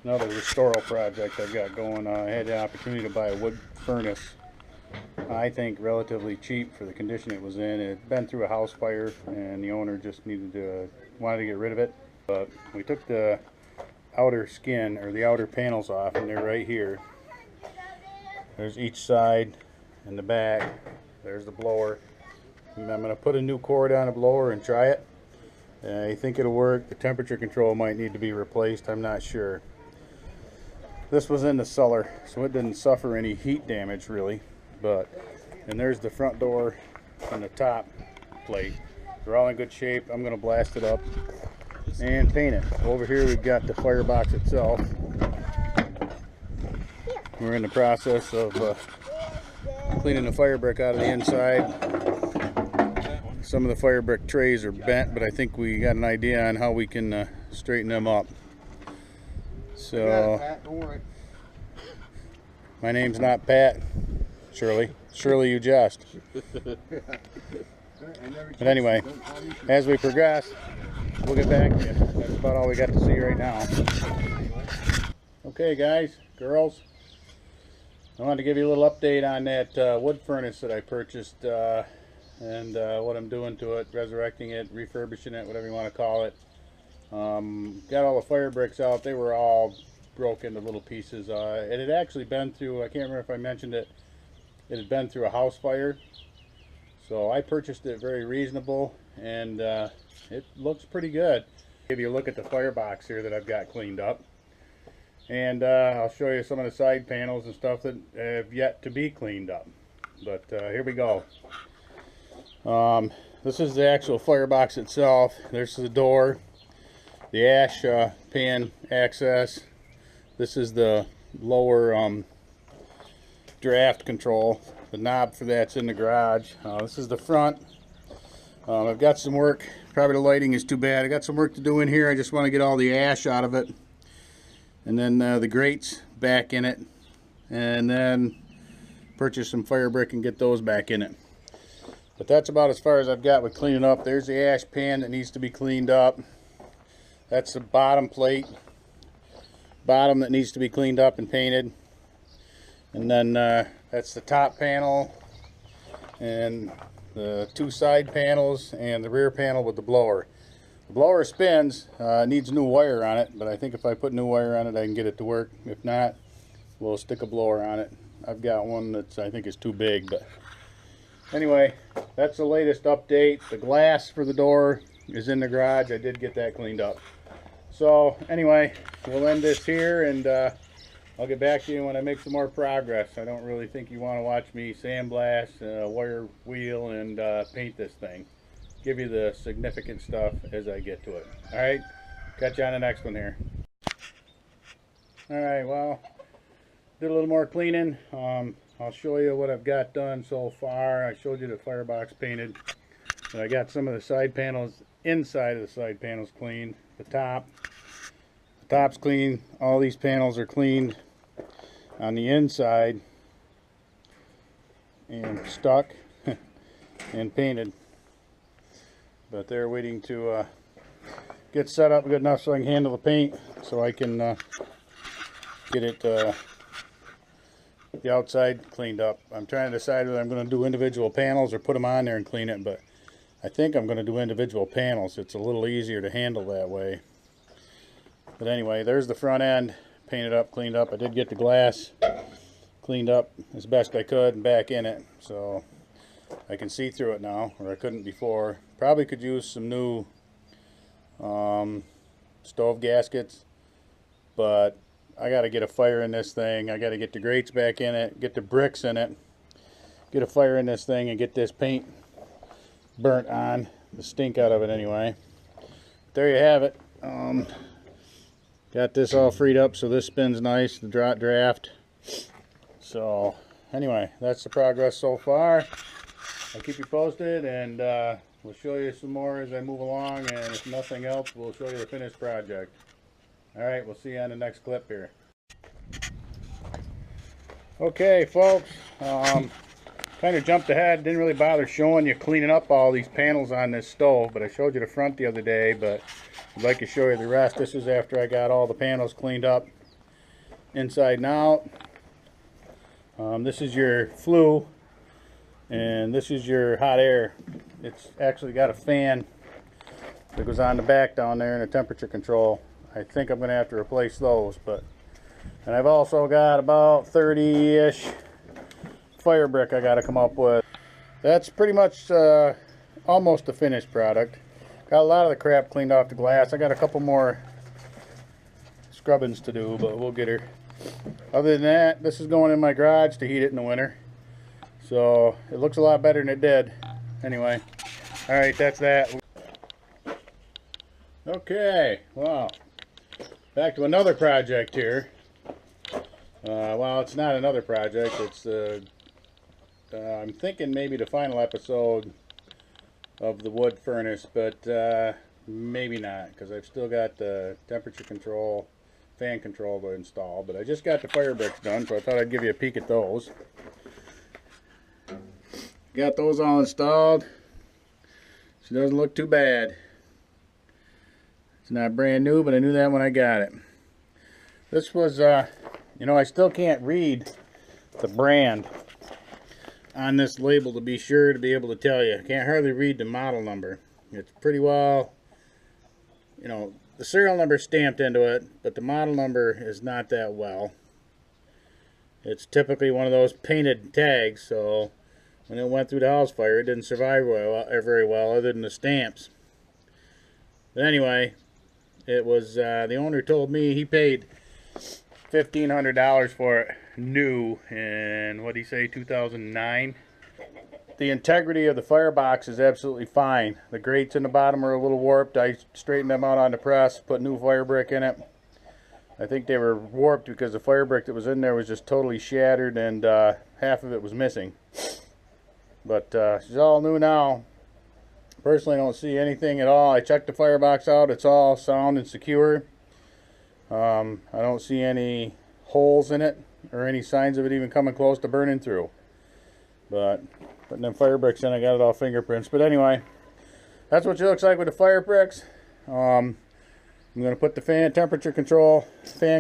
Another restoral project I've got going. I had the opportunity to buy a wood furnace. I think relatively cheap for the condition it was in. It had been through a house fire, and the owner just wanted to get rid of it. But we took the outer skin, or the outer panels off, and they're right here. There's each side and the back. There's the blower. And I'm going to put a new cord on the blower and try it. I think it'll work. The temperature control might need to be replaced. I'm not sure. This was in the cellar, so it didn't suffer any heat damage really. And there's the front door and the top plate. They're all in good shape. I'm going to blast it up and paint it. Over here we've got the firebox itself. We're in the process of cleaning the fire brick out of the inside. Some of the fire brick trays are bent, but I think we got an idea on how we can straighten them up. So, my name's not Pat. Surely you jest. But anyway, as we progress, we'll get back to you. That's about all we got to see right now. Okay guys, girls, I wanted to give you a little update on that wood furnace that I purchased and what I'm doing to it, resurrecting it, refurbishing it, whatever you want to call it. Got all the fire bricks out. They were all broke into little pieces. It had actually been through, I can't remember if I mentioned it, it had been through a house fire. So I purchased it very reasonable, and it looks pretty good. I'll give you a look at the firebox here that I've got cleaned up. And I'll show you some of the side panels and stuff that have yet to be cleaned up. But here we go. This is the actual firebox itself. There's the door, the ash pan access. This is the lower draft control. The knob for that's in the garage. This is the front. I've got some work. Probably the lighting is too bad. I got some work to do in here. I just want to get all the ash out of it. And then the grates back in it. And then purchase some fire brick and get those back in it. But that's about as far as I've got with cleaning up. There's the ash pan that needs to be cleaned up. That's the bottom plate. Bottom that needs to be cleaned up and painted. And then that's the top panel and the two side panels and the rear panel with the blower. The blower spins, needs new wire on it, but I think if I put new wire on it I can get it to work. If not, we'll stick a blower on it. I've got one that's I think is too big, but anyway, that's the latest update. The glass for the door is in the garage. I did get that cleaned up. So anyway, we'll end this here, and I'll get back to you when I make some more progress. I don't really think you want to watch me sandblast, wire wheel, and paint this thing. Give you the significant stuff as I get to it. Alright, catch you on the next one here. Alright, well, did a little more cleaning. I'll show you what I've got done so far. I showed you the firebox painted. But I got some of the side panels, inside of the side panels cleaned. The top's clean. All these panels are cleaned on the inside and stuck and painted. But they're waiting to get set up good enough so I can handle the paint, so I can get it the outside cleaned up. I'm trying to decide whether I'm going to do individual panels or put them on there and clean it, but I think I'm going to do individual panels. It's a little easier to handle that way. But anyway, there's the front end, painted up, cleaned up. I did get the glass cleaned up as best I could and back in it, so I can see through it now, or I couldn't before. Probably could use some new stove gaskets, but I got to get a fire in this thing. I got to get the grates back in it, get the bricks in it, get a fire in this thing, and get this paint burnt on, the stink out of it anyway. There you have it. Got this all freed up so this spins nice, the draft. So anyway, that's the progress so far. I'll keep you posted, and we'll show you some more as I move along, and if nothing else, we'll show you the finished project. Alright, we'll see you on the next clip here. Okay folks, kind of jumped ahead, didn't really bother showing you cleaning up all these panels on this stove, but I showed you the front the other day, but I'd like to show you the rest. This is after I got all the panels cleaned up. inside and out. This is your flue, and this is your hot air. It's actually got a fan that goes on the back down there and a temperature control. I think I'm going to have to replace those, and I've also got about 30-ish fire brick I got to come up with. That's pretty much almost the finished product. Got a lot of the crap cleaned off the glass. I got a couple more scrubbings to do, but we'll get her. Other than that, this is going in my garage to heat it in the winter. So it looks a lot better than it did. Anyway, alright, that's that. Okay, well, back to another project here. Well, it's not another project. It's I'm thinking maybe the final episode of the wood furnace, but maybe not, because I've still got the temperature control, fan control to install. But I just got the fire bricks done, so I thought I'd give you a peek at those. Got those all installed. She doesn't look too bad. It's not brand new, but I knew that when I got it. This was, you know, I still can't read the brand on this label to be sure to be able to tell you. I can't hardly read the model number. It's pretty well, you know, the serial number is stamped into it, but the model number is not that well. It's typically one of those painted tags, so when it went through the house fire, it didn't survive very well other than the stamps. But anyway, it was, the owner told me he paid $1,500 for it new in, what did he say, 2009. The integrity of the firebox is absolutely fine. The grates in the bottom are a little warped. I straightened them out on the press, put new fire brick in it. I think they were warped because the fire brick that was in there was just totally shattered, and half of it was missing. But she's all new now. Personally, I don't see anything at all. I checked the firebox out. It's all sound and secure. I don't see any holes in it or any signs of it even coming close to burning through. But putting them fire bricks in, I got it all fingerprints. But anyway, that's what she looks like with the fire bricks. I'm going to put the fan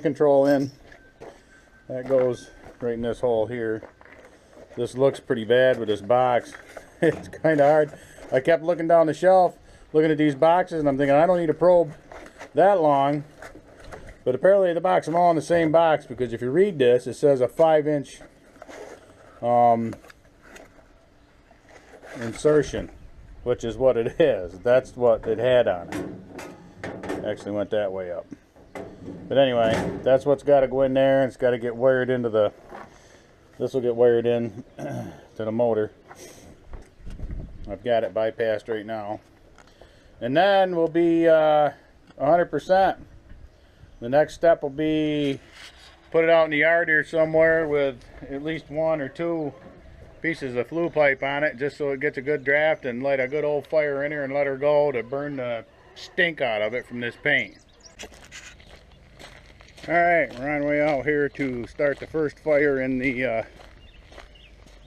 control in. That goes right in this hole here. This looks pretty bad with this box. It's kind of hard. I kept looking down the shelf, looking at these boxes, and I'm thinking I don't need a probe that long. But apparently the box, I'm all in the same box, because if you read this, it says a 5-inch insertion, which is what it is. That's what it had on it. Actually went that way up. But anyway, that's what's got to go in there. It's got to get wired into the, this will get wired in to the motor. I've got it bypassed right now. And then we'll be 100%. The next step will be put it out in the yard here somewhere with at least 1 or 2 pieces of flue pipe on it, just so it gets a good draft, and light a good old fire in here and let her go to burn the stink out of it from this paint. Alright, we're on our way out here to start the first fire in the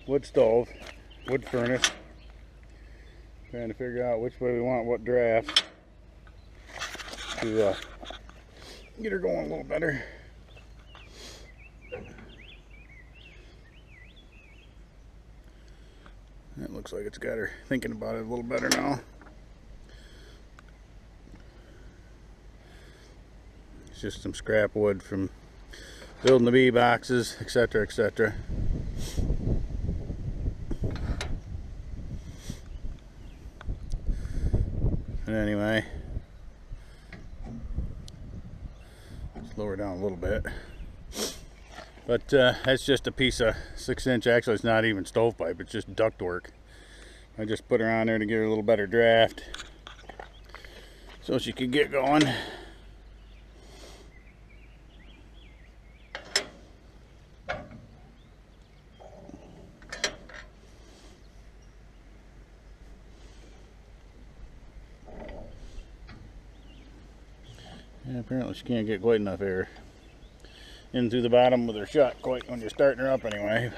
wood furnace. Trying to figure out which way we want what draft to get her going a little better. That looks like it's got her thinking about it a little better now. It's just some scrap wood from building the bee boxes, etc., etc. And anyway, let's lower down a little bit. But that's just a piece of 6-inch, actually it's not even stovepipe, it's just ductwork. I just put her on there to give her a little better draft so she could get going. And apparently she can't get quite enough air in through the bottom with her shut quite when you're starting her up anyway.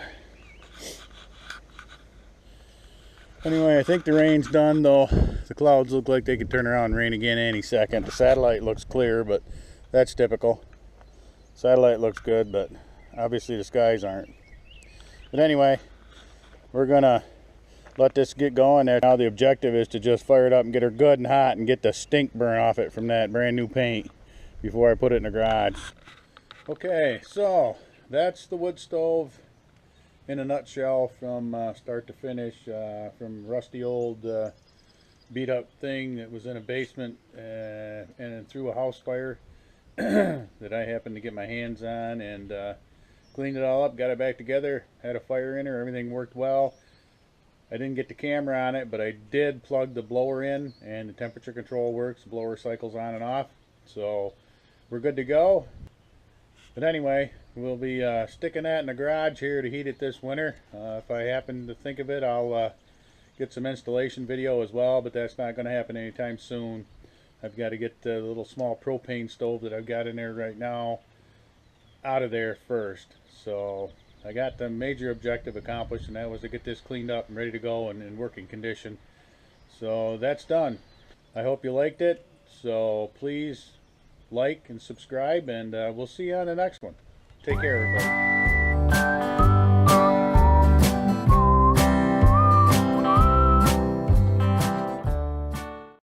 Anyway, I think the rain's done, though. The clouds look like they could turn around and rain again any second. The satellite looks clear, but that's typical. Satellite looks good, but obviously the skies aren't. But anyway, we're gonna let this get going. Now the objective is to just fire it up and get her good and hot and get the stink burn off it from that brand new paint before I put it in the garage. Okay, so that's the wood stove in a nutshell from start to finish, from rusty old beat up thing that was in a basement and through a house fire that I happened to get my hands on, and cleaned it all up, got it back together, had a fire in her, everything worked well. I didn't get the camera on it, but I did plug the blower in, and the temperature control works. The blower cycles on and off, so we're good to go. But anyway, we'll be sticking that in the garage here to heat it this winter. If I happen to think of it, I'll get some installation video as well, but that's not going to happen anytime soon. I've got to get the little small propane stove that I've got in there right now out of there first. So I got the major objective accomplished, and that was to get this cleaned up and ready to go and in working condition. So that's done. I hope you liked it. So please like and subscribe, and we'll see you on the next one. Take care, everybody.